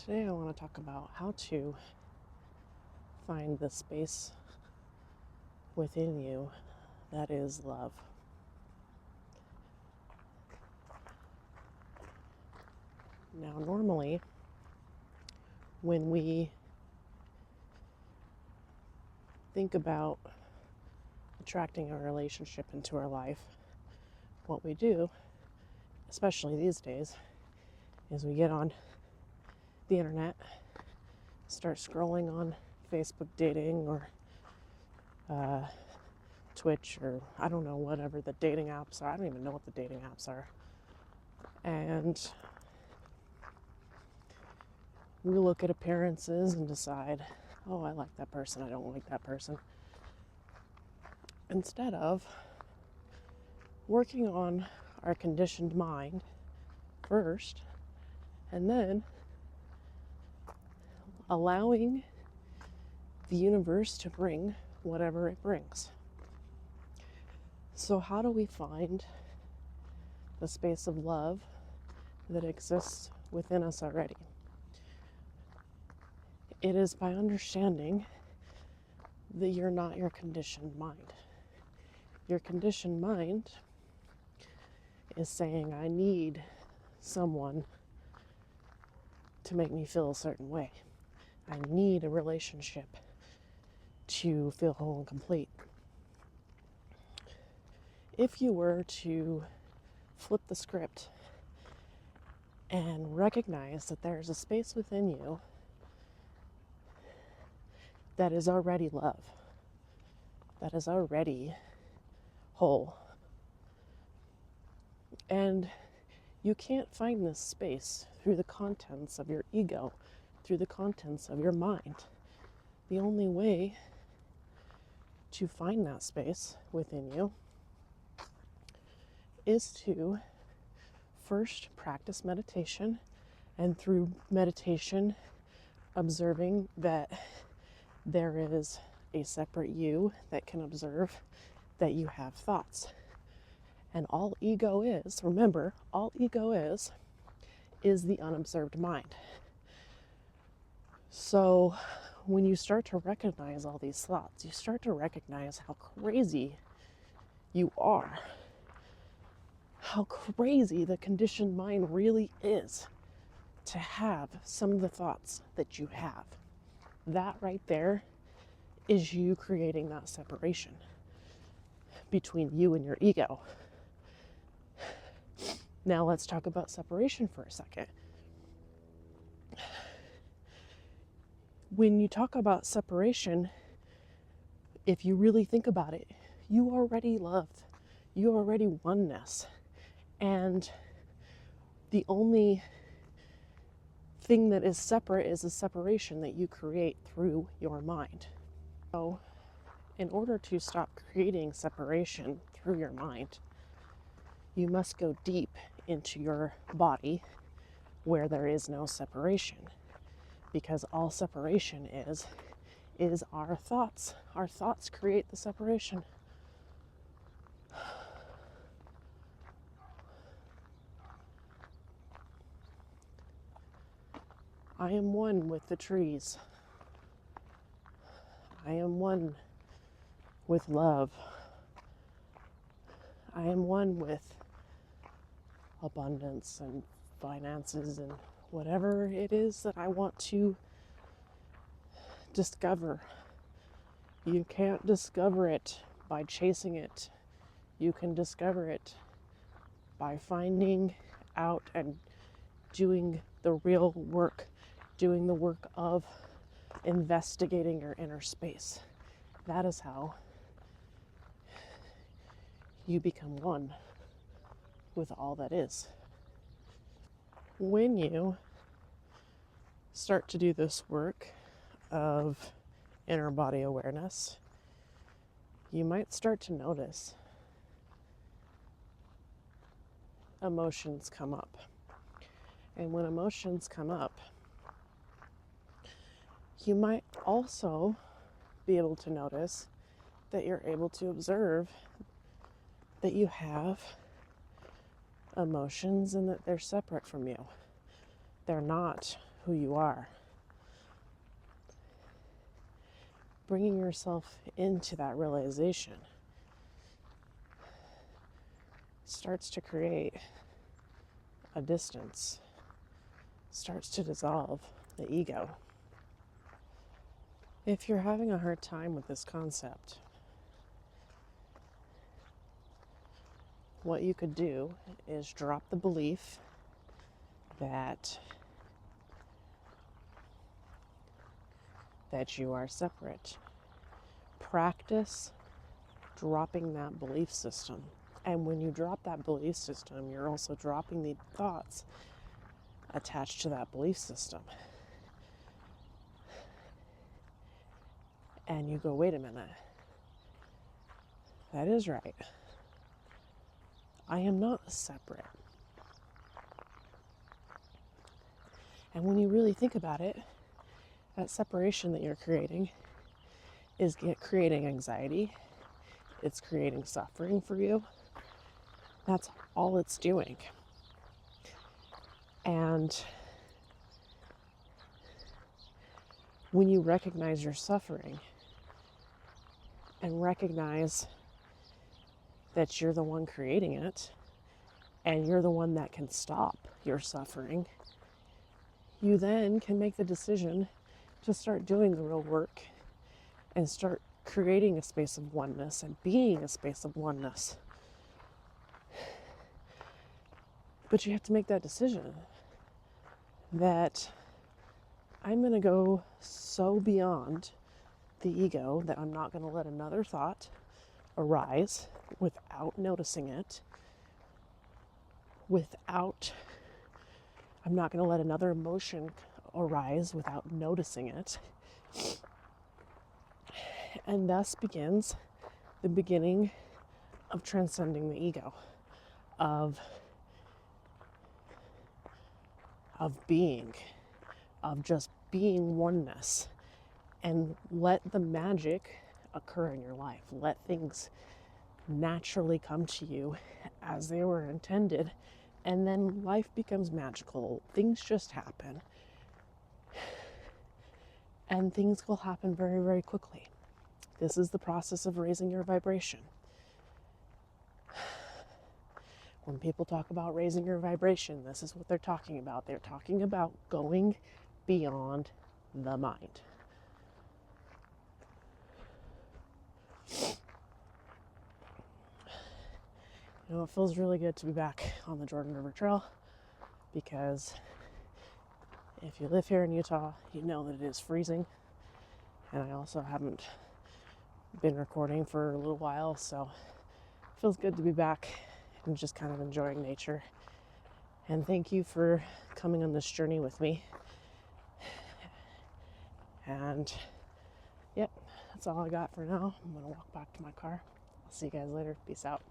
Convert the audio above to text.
Today I want to talk about how to find the space within you that is love. Now, normally, when we think about attracting a relationship into our life, what we do, especially these days, is we get on the internet, start scrolling on Facebook dating or Twitch or I don't know, whatever the dating apps are. I don't even know what the dating apps are. And we look at appearances and decide, oh, I like that person, I don't like that person. Instead of working on our conditioned mind first, and then allowing the universe to bring whatever it brings. So how do we find the space of love that exists within us already? It is by understanding that you're not your conditioned mind. Your conditioned mind is saying, I need someone to make me feel a certain way. I need a relationship to feel whole and complete. If you were to flip the script and recognize that there's a space within you that is already love, that is already whole, and you can't find this space through the contents of your ego, through the contents of your mind. The only way to find that space within you is to first practice meditation, and through meditation, observing that there is a separate you that can observe that you have thoughts. And all ego is, remember, all ego is the unobserved mind. So when you start to recognize all these thoughts, you start to recognize how crazy you are, how crazy the conditioned mind really is to have some of the thoughts that you have. That right there is you creating that separation between you and your ego. Now let's talk about separation for a second. When you talk about separation, if you really think about it, you already love, you already oneness. And the only thing that is separate is the separation that you create through your mind. So in order to stop creating separation through your mind, you must go deep into your body where there is no separation, because all separation is our thoughts. Our thoughts create the separation. I am one with the trees. I am one with love. I am one with abundance and finances and whatever it is that I want to discover. You can't discover it by chasing it. You can discover it by finding out and doing the real work, doing the work of investigating your inner space. That is how you become one with all that is. When you start to do this work of inner body awareness, you might start to notice emotions come up. And when emotions come up, you might also be able to notice that you're able to observe that you have emotions and that they're separate from you. They're not who you are. Bringing yourself into that realization starts to create a distance, starts to dissolve the ego. If you're having a hard time with this concept, what you could do is drop the belief that you are separate. Practice dropping that belief system. And when you drop that belief system, you're also dropping the thoughts attached to that belief system. And you go, wait a minute. That is right. I am not separate. And when you really think about it, that separation that you're creating is creating anxiety. It's creating suffering for you. That's all it's doing. And when you recognize your suffering and recognize that you're the one creating it and you're the one that can stop your suffering, you then can make the decision to start doing the real work and start creating a space of oneness and being a space of oneness. But you have to make that decision that I'm going to go so beyond the ego that I'm not going to let another thought arise without noticing it, I'm not going to let another emotion arise without noticing it. And thus begins the beginning of transcending the ego, of being, of just being oneness. And let the magic occur in your life. Let things naturally come to you as they were intended. And then life becomes magical. Things just happen. And things will happen very, very quickly. This is the process of raising your vibration. When people talk about raising your vibration, this is what they're talking about. They're talking about going beyond the mind. You know, it feels really good to be back on the Jordan River Trail, because if you live here in Utah, you know that it is freezing. And I also haven't been recording for a little while, so it feels good to be back and just kind of enjoying nature. And thank you for coming on this journey with me. And yep, that's all I got for now. I'm gonna walk back to my car. I'll see you guys later. Peace out.